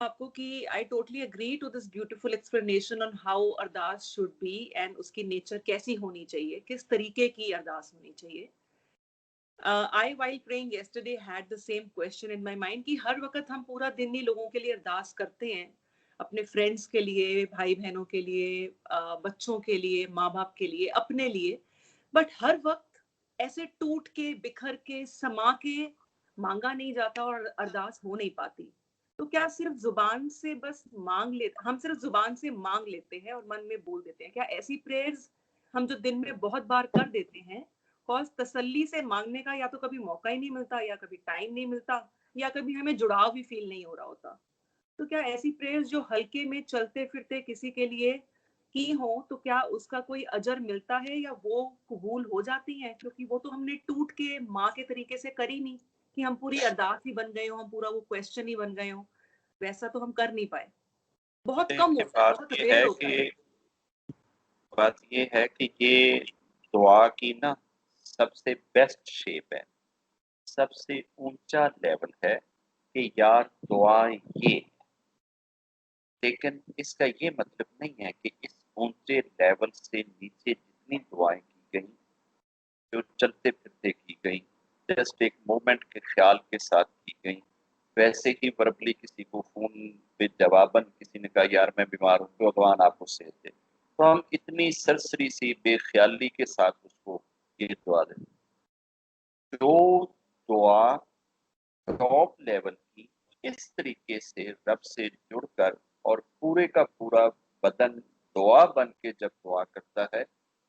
आपको कि I totally agree to this beautiful explanation on how ardas should be and उसकी nature कैसी होनी चाहिए, किस तरीके की अरदास होनी चाहिए। I while praying yesterday had the same question in my mind कि हर वक्त हम पूरा दिन ही लोगों के लिए अरदास करते हैं, अपने फ्रेंड्स के लिए, भाई बहनों के लिए, बच्चों के लिए, माँ बाप के लिए, अपने लिए, बट हर वक्त ऐसे टूट के, बिखर के, समा के मांगा नहीं जाता और अरदास हो नहीं पाती। तो क्या सिर्फ जुबान से बस मांग लेते, हम सिर्फ जुबान से मांग लेते हैं और मन में बोल देते हैं? क्या ऐसी प्रेयर्स हम जो दिन में बहुत बार कर देते हैं, कॉज तसल्ली से मांगने का या तो कभी मौका ही नहीं मिलता, या कभी टाइम नहीं मिलता, या कभी हमें जुड़ाव भी फील नहीं हो रहा होता? तो क्या ऐसी प्रेयर्स जो हल्के में चलते फिरते किसी के लिए की हो, तो क्या उसका कोई अजर मिलता है या वो कबूल हो जाती हैं? क्योंकि वो तो हमने टूट के माँ के तरीके से करी नहीं कि हम पूरी अरदास ही बन गए हो, हम पूरा वो क्वेश्चन ही बन गए हो। वैसा तो हम कर नहीं पाए। बहुत कम देखिए, होता है, बहुत रेयर होता है। बात ये है कि ये दुआ की ना सबसे बेस्ट शेप है, सबसे ऊंचा लेवल है कि यार दुआ ये है। लेकिन इसका ये मतलब नहीं है कि इस ऊंचे लेवल से नीचे जितनी दुआएं की गई, जो चलते फिरते की गई, जस्ट एक मोमेंट के ख्याल के साथ की गई, वैसे ही वर्बली किसी को फोन पे जवाबन किसी ने कहा यार मैं बीमार हूँ तो भगवान आपको सेहत दे, तो हम इतनी सरसरी सी बेख्याली के साथ उसको ये दुआ देते। जो दुआ टॉप लेवल की इस तरीके से रब से जुड़कर और पूरे का पूरा बदन दुआ बन के जब दुआ करता है,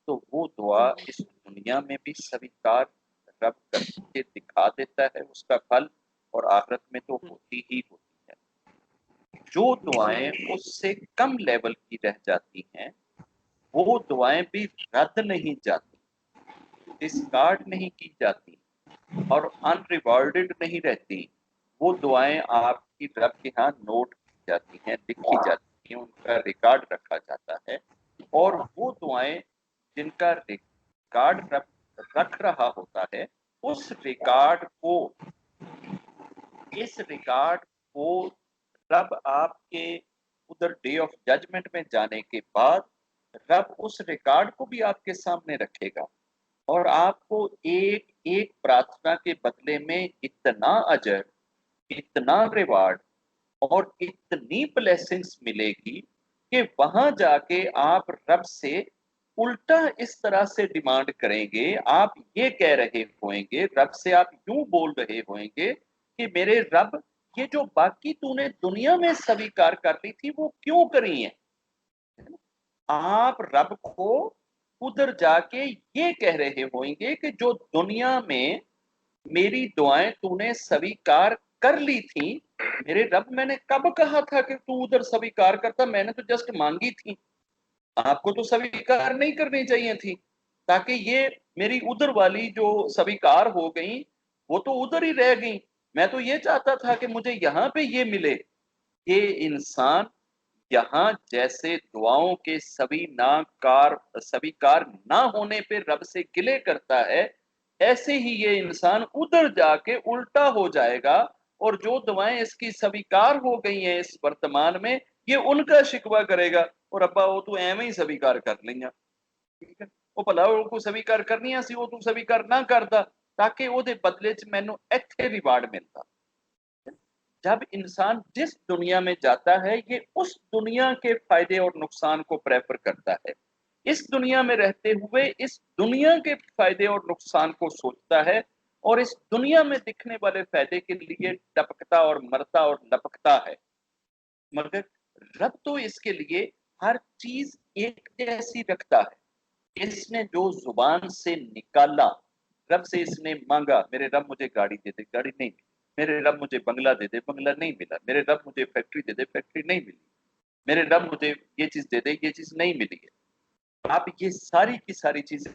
तो वो दुआ इस दुनिया में भी स्वीकार रब करके दिखा देता है उसका फल, और आखिरत में तो होती ही होती है। जो दुआएं उससे कम लेवल की रह जाती हैं, वो दुआएं भी रद्द नहीं जाती, डिस्कार्ड नहीं की जाती और अनरिवॉर्डेड नहीं रहती। वो दुआएं आपकी रब के यहाँ नोट की जाती हैं, लिखी जाती हैं, उनका रिकॉर्ड रखा जाता है। और वो दुआएं जिनका रिकॉर्ड रब रख रहा होता है, उस रिकॉर्ड को इस रिकॉर्ड को रब आपके उधर डे ऑफ जजमेंट में जाने के बाद रब उस रिकॉर्ड को भी आपके सामने रखेगा, और आपको एक एक प्रार्थना के बदले में इतना अजर, इतना रिवार्ड और इतनी ब्लेसिंग्स मिलेगी कि वहां जाके आप रब से उल्टा इस तरह से डिमांड करेंगे। आप ये कह रहे होंगे रब से, आप यूं बोल रहे होंगे कि मेरे रब, ये जो बाकी तूने दुनिया में स्वीकार कर ली थी वो क्यों करी है। आप रब को उधर जाके ये कह रहे होंगे कि जो दुनिया में मेरी दुआएं तूने स्वीकार कर ली थी, मेरे रब मैंने कब कहा था कि तू उधर स्वीकार करता, मैंने तो जस्ट मांगी थी, आपको तो स्वीकार नहीं करनी चाहिए थी, ताकि ये मेरी उधर वाली जो स्वीकार हो गई वो तो उधर ही रह गई। मैं तो ये चाहता था कि मुझे यहाँ पे ये मिले। ये इंसान यहाँ जैसे दुआओं के स्वीकार ना होने पे रब से गिले करता है, ऐसे ही ये इंसान उधर जाके उल्टा हो जाएगा, और जो दुआएं इसकी स्वीकार हो गई हैं इस वर्तमान में, ये उनका शिकवा करेगा, और अब्बा वो तू एवं ही स्वीकार कर लेंगे, ठीक है, वो भला को स्वीकार करनी सी वो तू स्वीकार ना करता, ताकि ਉਹਦੇ बदले च मैनू ਇੱਥੇ रिवार्ड मिलता। जब इंसान जिस दुनिया में जाता है, ये उस दुनिया के फायदे और नुकसान को प्रेफर करता है। इस दुनिया में रहते हुए इस दुनिया के फायदे और नुकसान को सोचता है, और इस दुनिया में दिखने वाले फायदे के लिए टपकता और मरता और लपकता है। मगर रब तो इसके लिए हर चीज एक जैसी रखता है। इसने जो जुबान से निकाला, रब से इसने मांगा, मेरे रब मुझे गाड़ी दे दे, गाड़ी नहीं मिली। मेरे रब मुझे बंगला दे दे, बंगला नहीं मिला। मेरे रब मुझे फैक्ट्री दे दे, फैक्ट्री नहीं मिली। मेरे रब मुझे ये चीज दे दे, ये चीज नहीं मिली है। आप ये सारी की सारी चीजें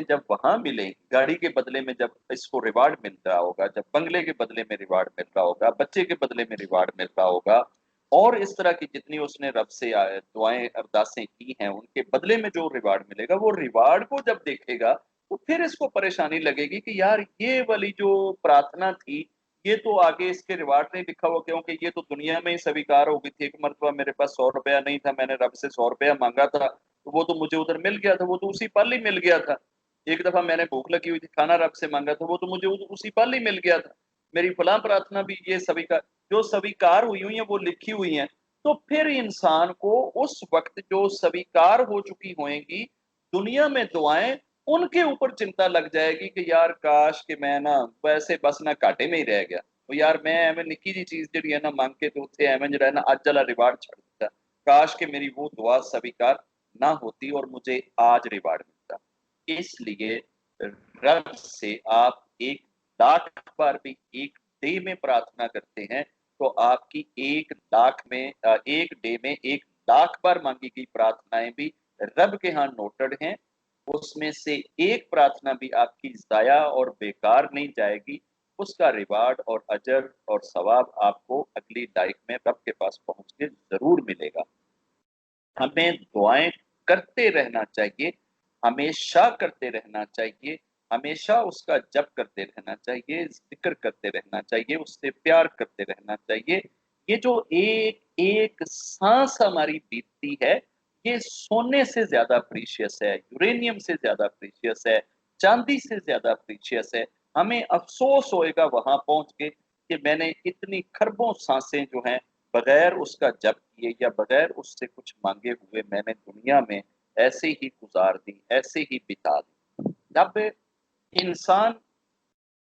जब वहां मिलेंगी, गाड़ी के बदले में जब इसको रिवार्ड मिल रहा होगा, जब बंगले के बदले में रिवार्ड मिल रहा होगा, बच्चे के बदले में रिवार्ड मिल रहा होगा, और इस तरह की जितनी उसने रब से दुआएं अरदासें की हैं उनके बदले में जो रिवार्ड मिलेगा, वो रिवार्ड को जब देखेगा तो फिर इसको परेशानी लगेगी कि यार ये वाली जो प्रार्थना थी, ये तो आगे इसके रिवार्ड नहीं लिखा हुआ, क्योंकि ये तो दुनिया में ही स्वीकार हो गई थी। एक मरतबा मेरे पास 100 रुपया नहीं था, मैंने रब से 100 रुपया मांगा था, तो वो तो मुझे उधर मिल गया था, वो तो उसी पल ही मिल गया था। एक दफा मैंने भूख लगी हुई थी, खाना रब से मांगा था, वो तो मुझे उसी पल ही मिल गया था। मेरी फलां प्रार्थना भी ये स्वीकार, जो स्वीकार हुई हुई है वो लिखी हुई है। तो फिर इंसान को उस वक्त जो स्वीकार हो चुकी होंगी दुनिया में दुआएं, उनके ऊपर चिंता लग जाएगी कि यार काश कि मैं ना वैसे बस ना घाटे में ही रह गया, तो यार मैं एवं निक्की जी चीज जी है ना मांग के तो उत्थे एवं जो है ना अज वाला रिवार्ड छड़ दिता, काश कि मेरी वो दुआ स्वीकार ना होती और मुझे आज रिवार्ड मिलता। इसलिए रब से आप 1 लाख बार भी एक डे में प्रार्थना करते हैं, तो आपकी 1 लाख में 1 डे में 1 लाख बार मांगी गई प्रार्थनाएं भी रब के यहाँ नोटेड हैं। उसमें से एक प्रार्थना भी आपकी जाया और बेकार नहीं जाएगी, उसका रिवार्ड और अजर और सवाब आपको अगली लाइफ में रब के पास पहुंच के जरूर मिलेगा। हमें दुआएं करते रहना चाहिए, हमेशा करते रहना चाहिए, हमेशा उसका जप करते रहना चाहिए, जिक्र करते रहना चाहिए, उससे प्यार करते रहना चाहिए। ये जो एक एक सांस हमारी बीतती है, ये सोने से ज्यादा प्रीशियस है, यूरेनियम से ज्यादा प्रीशियस है, चांदी से ज्यादा प्रीशियस है। हमें अफसोस होएगा वहां पहुंच के कि मैंने इतनी खरबों सांसें जो हैं बगैर उसका जप किए या बगैर उससे कुछ मांगे हुए मैंने दुनिया में ऐसे ही गुजार दी, ऐसे ही बिता दी। अब इंसान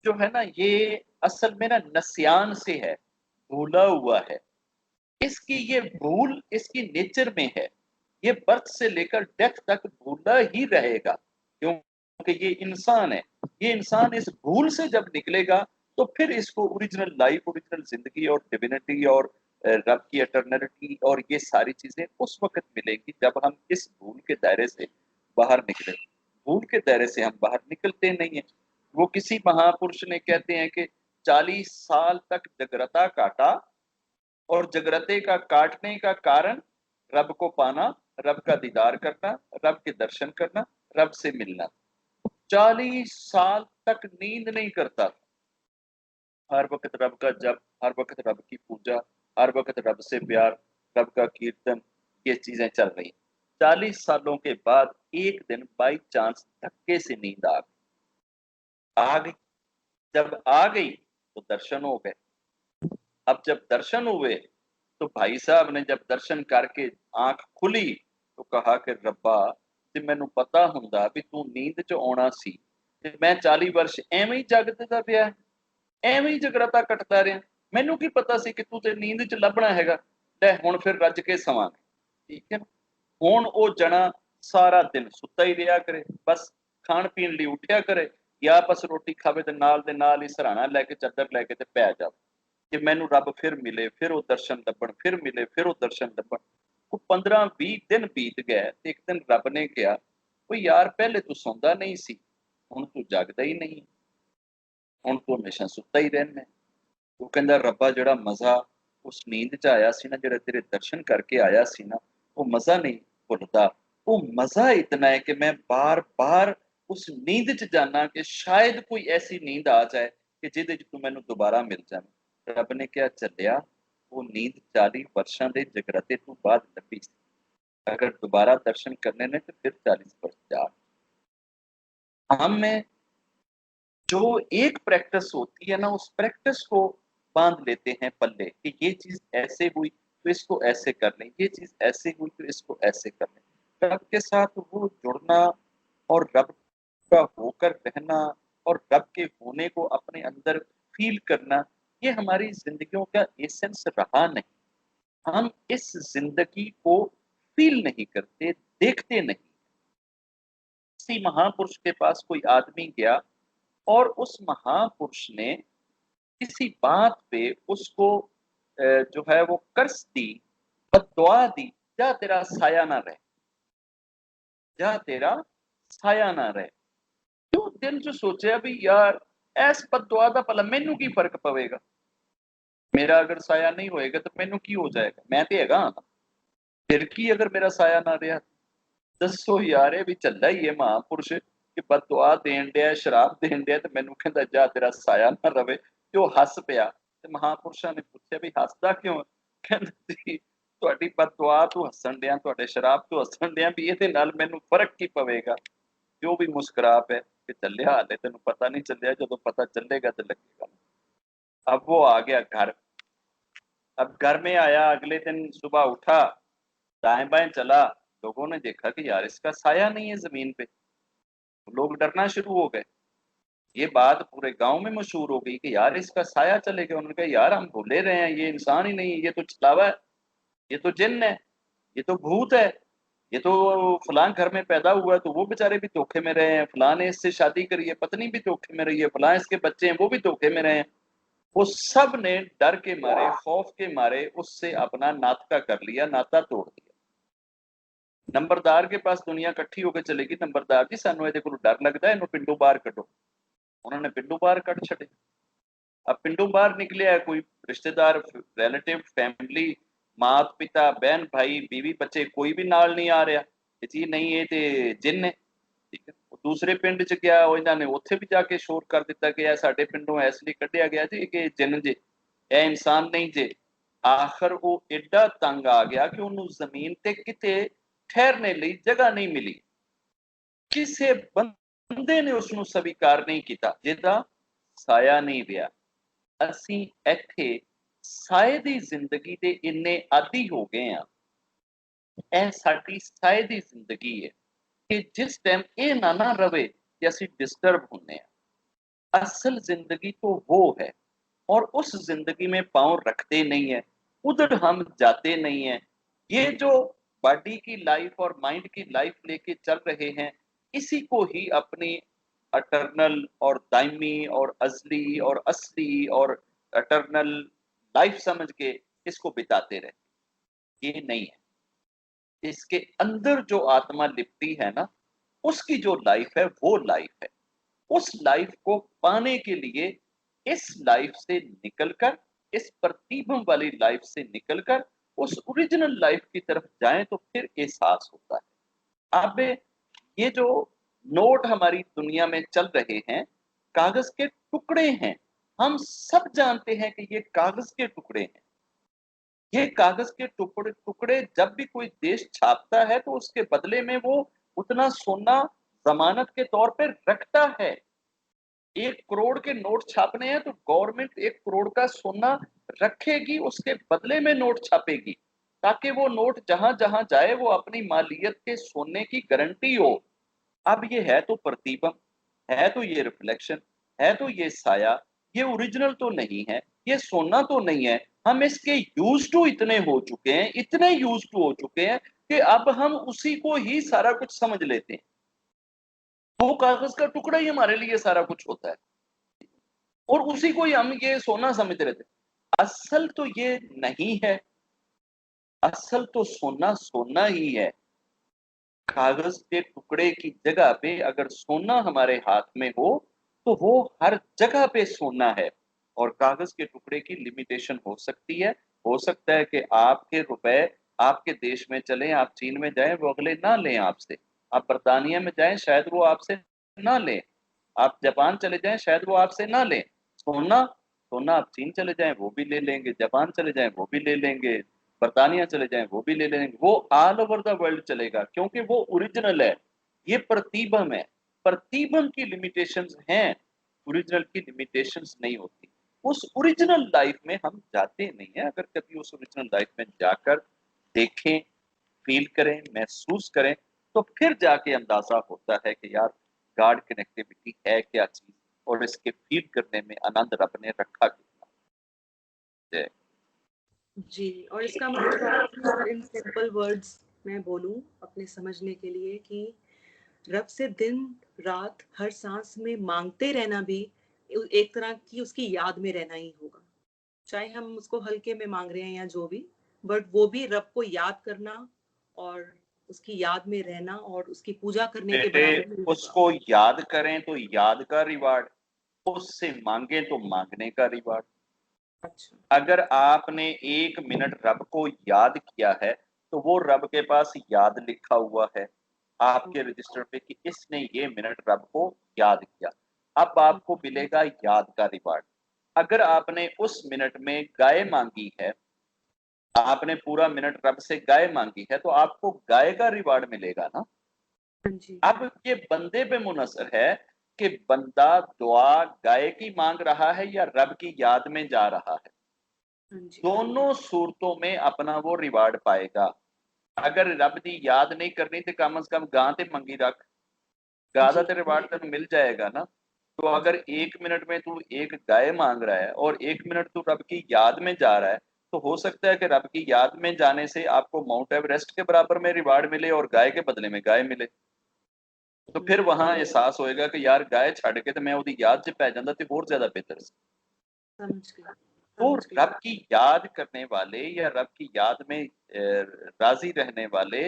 जो है ना, ये असल में ना नस्यान से है, भूला हुआ है। इसकी ये भूल इसकी नेचर में है, ये बर्थ से लेकर डेथ तक भूला ही रहेगा, क्योंकि ये इंसान है। ये इंसान इस भूल से जब निकलेगा तो फिर इसको ओरिजिनल लाइफ, ओरिजिनल जिंदगी और डिविनिटी और रब की एटर्नलिटी और ये सारी चीजें उस वक्त मिलेगी जब हम इस भूल के दायरे से बाहर निकले। भूल के दायरे से हम बाहर निकलते नहीं है। वो किसी महापुरुष ने कहते हैं कि 40 साल तक जगरता काटा और जगरते का काटने का कारण रब को पाना, रब का दीदार करना, रब के दर्शन करना, रब से मिलना। 40 साल तक नींद नहीं करता, हर वक्त रब का जप, हर वक्त रब की पूजा, हर वक्त रब से प्यार, रब का कीर्तन, ये चीजें चल रही। 40 सालों के बाद एक दिन बाई चांस धक्के से नींद आ गई। जब आ गई तो दर्शन हो गए। अब जब दर्शन हुए तो भाई साहब ने जब दर्शन करके आंख खुली तो कहा कि रब्बा जे मैनू पता हुंदा भी तू नींद च आउणा सी ते मैं 40 वर्ष एवें ही जागदा पिया, एवें ही जगराता कटदा रहा, मैनू की पता सी कि तू ते नींद च लभना हैगा। ले हुण फिर रज के सवांगे, ठीक है ना। हुण ओ जना सारा दिन सुत्ता ही रहा करे, बस खाण पीण लई उठिया करे, या बस रोटी खावे ते नाल ही सराहना लैके चादर लैके ते पै जावे कि मैनू रब फिर मिले, फिर वो दर्शन लभण, फिर मिले, फिर वो दर्शन लभण। वो 15-20 दिन बीत गए, एक दिन रब ने कहा ओ यार पहले तू सौंदा नहीं सी, हुण तू जागदा ही नहीं, हुण तू हमेशा सुत्ता ही रहना। वो कहंदा रब्बा जिहड़ा मजा उस नींद च आया सी ना, जिहड़ा तेरे दर्शन करके आया सी ना, वो मजा नहीं भुलदा। वो मजा इतना है कि मैं बार बार उस नींद च जाना कि शायद कोई ऐसी नींद आ जाए कि जिहदे च तू मैनू दोबारा मिल जाए। रब ने क्या चलिया, वो नींद 40 वर्षां दे जगराते तो बाद लभी सी, अगर दोबारा दर्शन करने ने तो फिर 40 वर्ष जा। हम में जो एक प्रैक्टिस होती है ना, उस प्रैक्टिस को बांध लेते हैं पल्ले कि ये चीज ऐसे हुई तो इसको ऐसे कर लें, ये चीज ऐसे हुई तो इसको ऐसे कर लें। रब के साथ वो जुड़ना और रब का होकर रहना और रब के होने को अपने अंदर फील करना, ये हमारी जिंदगियों का एसेंस रहा नहीं। हम इस जिंदगी को फील नहीं करते, देखते नहीं। किसी महापुरुष के पास कोई आदमी गया और उस महापुरुष ने किसी बात पे उसको जो है वो कर्ज दी, बद्दुआ दी, जा तेरा साया ना रहे, जा तेरा साया ना रहे। तो दिल जो सोचे अभी यार ऐस बद्दुआ दा भला मैनू की फर्क पवेगा, मेरा अगर साया नहीं होएगा तो मैनू की हो जाएगा, मैं ते हैगा हाँ। फिर की अगर मेरा साया ना रहा, दसो यार ये भी चलदा ही है महापुरुष कि बद्दुआ देन दिया, शराब देन दिया, तो मैनू कहंदा जा तेरा साया ना रवे, ਤੇ ਉਹ ਹੱਸ ਪਿਆ ਤੇ ਮਹਾਪੁਰਸ਼ਾਂ ਨੇ ਪੁੱਛਿਆ ਵੀ ਹੱਸਦਾ ਕਿਉਂ? ਕਹਿੰਦਾ ਜੀ ਤੁਹਾਡੀ ਬਦਦੁਆ ਤੋਂ ਹੱਸਣ ਡਿਆ, ਤੁਹਾਡੇ ਸ਼ਰਾਬ ਤੋਂ ਹੱਸਣ ਡਿਆ, ਵੀ ਇਹਦੇ ਨਾਲ ਮੈਨੂੰ ਫਰਕ ਕੀ ਪਵੇਗਾ? ਜੋ भी मुस्कुरा पे कि चलिया हाले तेन पता नहीं चलिया, जो पता चलेगा तो लगेगा। अब वो आ गया घर। अब घर में आया, अगले दिन सुबह उठा, दाएं बाएं चला, लोगों ने देखा कि यार इसका साया नहीं है जमीन पे। लोग डरना शुरू हो गए। ये बात पूरे गांव में मशहूर हो गई कि यार इसका साया चले गया। उन्होंने कहा यार हम भूले रहे हैं, ये इंसान ही नहीं है, ये तो छलावा है, ये तो जिन्न है, ये तो भूत है, ये तो फलां घर में पैदा हुआ है, तो वो बेचारे भी धोखे में रहे हैं, फलां ने इससे शादी करी है, पत्नी भी धोखे में रही है, फलां इसके बच्चे हैं वो भी धोखे में रहे हैं। वो सब ने डर के मारे, खौफ के मारे उससे अपना नाता कर लिया, नाता तोड़ दिया। नंबरदार के पास दुनिया इकट्ठी होकर चलेगी, नंबरदार जी सानू इहदे कोलों डर लगदा है, इहनूं पिंडों बाहर कड्डो। उन्होंने पिंडों बाहर कट छड़े। अब पिंडों बाहर निकलिया है कोई रिश्तेदार, रिलेटिव, फैमिली, मात पिता, बहन भाई, बीवी बच्चे कोई भी नाल नहीं आ रहा कि जी नहीं ये ते जिन्न है। ठीक है, दूसरे पिंड च गया, इन्होंने उत्थे भी जाके शोर कर दिता कि यह साडे पिंडों इसलिए कढ़िया गया जी कि जिन्न जे, यह इंसान नहीं जे। आखिर वो एडा तंग आ गया कि उन्होंने जमीन ते किते ठहरने लई जगह नहीं मिली। किसी बंदे ने उसनों स्वीकार नहीं किया जिहदा साया नहीं रहा। ਅਸੀਂ ਇੱਥੇ ਸਾਏ ਦੀ ਜ਼ਿੰਦਗੀ ਦੇ ਇੰਨੇ ਆਦੀ ਹੋ ਗਏ ਆ, ਇਹ ਸਾਡੀ ਸਾਏ ਦੀ ਜ਼ਿੰਦਗੀ ਹੈ ਕਿ ਜਿਸ ਟਾਈਮ ਇਹ ਨਾ ਰਵੇ ਕਿ ਅਸੀਂ डिस्टर्ब होने हैं। असल जिंदगी तो वो है और उस जिंदगी में पांव रखते नहीं है, उधर हम जाते नहीं है। ये जो बॉडी की लाइफ और माइंड की लाइफ लेके चल रहे हैं, इसी को ही अपनी अटर्नल और दायमी और अजली और असली और अटर्नल लाइफ समझ के इसको बिताते रहे। ये नहीं है। इसके अंदर जो आत्मा लिपटी है ना, उसकी जो लाइफ है वो लाइफ है। उस लाइफ को पाने के लिए इस लाइफ से निकलकर, इस प्रतिबिंब वाली लाइफ से निकलकर उस ओरिजिनल लाइफ की तरफ जाएं तो फिर एहसास होता है। अब ये जो नोट हमारी दुनिया में चल रहे हैं, कागज के टुकड़े हैं। हम सब जानते हैं कि ये कागज के टुकड़े हैं। ये कागज के टुकड़े टुकड़े जब भी कोई देश छापता है तो उसके बदले में वो उतना सोना जमानत के तौर पर रखता है। 1 करोड़ के नोट छापने हैं तो गवर्नमेंट 1 करोड़ का सोना रखेगी, उसके बदले में नोट छापेगी, ताकि वो नोट जहां जहां जाए वो अपनी मालियत के सोने की गारंटी हो। अब ये है तो प्रतिबिंब, है तो ये रिफ्लेक्शन, है तो ये साया, ये ओरिजिनल तो नहीं है, ये सोना तो नहीं है। हम इसके यूज टू इतने हो चुके हैं, इतने यूज टू हो चुके हैं कि अब हम उसी को ही सारा कुछ समझ लेते हैं। वो कागज का टुकड़ा ही हमारे लिए सारा कुछ होता है और उसी को ही हम ये सोना समझते रहते हैं। असल तो ये नहीं है, असल तो सोना सोना ही है। कागज के टुकड़े की जगह पे अगर सोना हमारे हाथ में हो तो वो हर जगह पे सोना है। और कागज के टुकड़े की लिमिटेशन हो सकती है। हो सकता है कि आपके रुपए आपके देश में चले, आप चीन में जाएं वो अगले ना लें आपसे, आप बर्तानिया में जाएं शायद वो आपसे ना लें, आप जापान चले जाएं शायद वो आपसे ना लें। सोना, सोना आप चीन चले जाएं वो भी ले लेंगे, जापान चले जाएं वो भी ले लेंगे, बर्तानिया चले जाएं वो भी ले लेंगे, वो ऑल ओवर द वर्ल्ड चलेगा क्योंकि वो ओरिजिनल है। ये प्रतिबिंब है, प्रतिबिंब की लिमिटेशंस हैं, ओरिजिनल की लिमिटेशंस नहीं होती। उस ओरिजिनल लाइफ में हम जाते नहीं है। अगर कभी उस ओरिजिनल लाइफ में जाकर देखें, फील करें, महसूस करें तो फिर जाके अंदाजा होता है कि यार गॉड कनेक्टिविटी है क्या चीज और इसके फील करने में आनंद रब ने रखा कितना है। जी, और इसका मतलब इन सिंपल वर्ड्स मैं बोलूं अपने समझने के लिए कि रब से दिन रात हर सांस में मांगते रहना भी एक तरह की उसकी याद में रहना ही होगा। चाहे हम उसको हल्के में मांग रहे हैं या जो भी, बट वो भी रब को याद करना और उसकी याद में रहना और उसकी पूजा करने के बराबर ही उसको याद करें तो याद का रिवार्ड, उससे मांगे तो मांगने का रिवार्ड। अच्छा, अगर आपने 1 मिनट रब को याद किया है तो वो रब के पास याद लिखा हुआ है आपके रजिस्टर पे कि इसने ये मिनट रब को याद किया। अब आपको मिलेगा याद का रिवार्ड। अगर आपने उस मिनट में गाय मांगी है, आपने पूरा मिनट रब से गाय मांगी है, तो आपको गाय का रिवार्ड मिलेगा ना। हाँ जी। अब ये बंदे पे मुनसर है कि बंदा दुआ गाय की मांग रहा है या रब की याद में जा रहा है। हाँ जी। दोनों सूरतों में अपना वो रिवार्ड पाएगा। अगर रब की याद नहीं करनी तो कम से कम गां ते मंगी रख, गां दा जी। ते रिवार्ड तेन मिल जाएगा ना। तो अगर जी। 1 मिनट में तू एक गाय मांग रहा है और 1 मिनट तू रब की याद में जा रहा है, तो हो सकता है कि रब की याद में जाने से आपको माउंट एवरेस्ट के बराबर में रिवार्ड मिले और गाय के बदले में गाय मिले। तो फिर वहां एहसास होएगा कि यार गाय छड़ के तो मैं ਉਹਦੀ याद च पै जांदा ते होर ज्यादा बेहतर सी। समझ गई। तो समझ गई। रब की याद करने वाले या रब की याद में राजी रहने वाले,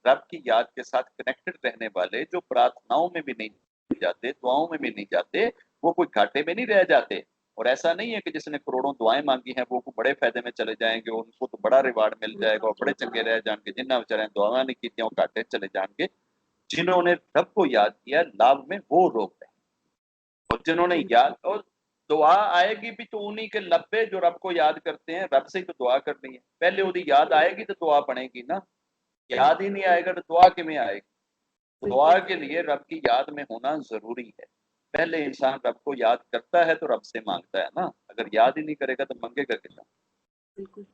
रब की याद के साथ कनेक्टेड रहने वाले, जो प्रार्थनाओं में भी नहीं जाते, दुआओं में भी नहीं जाते, वो कोई घाटे में नहीं रह जाते। और ऐसा नहीं है कि जिसने करोड़ों दुआएं मांगी हैं वो बड़े फायदे में चले जाएंगे, उनको तो बड़ा रिवार्ड मिल जाएगा और बड़े चंगे रह जाएंगे। जिन्हें बेचारे दुआएं नहीं की वो घाटे चले जाएंगे। जिन्होंने रब को याद किया लाभ में वो रोक रहे, और जिन्होंने याद, और दुआ आएगी भी तो उन्हीं के लब्बे जो रब को याद करते हैं। रब से ही तो दुआ करनी है, पहले उदी याद आएगी तो दुआ बनेगी ना। याद ही नहीं आएगा तो दुआ किमें आएगी। तो दुआ के लिए रब की याद में होना जरूरी है। पहले इंसान रब को याद करता है तो रब से मांगता है ना, अगर याद ही नहीं करेगा तो मांगेगा कितना। बिल्कुल।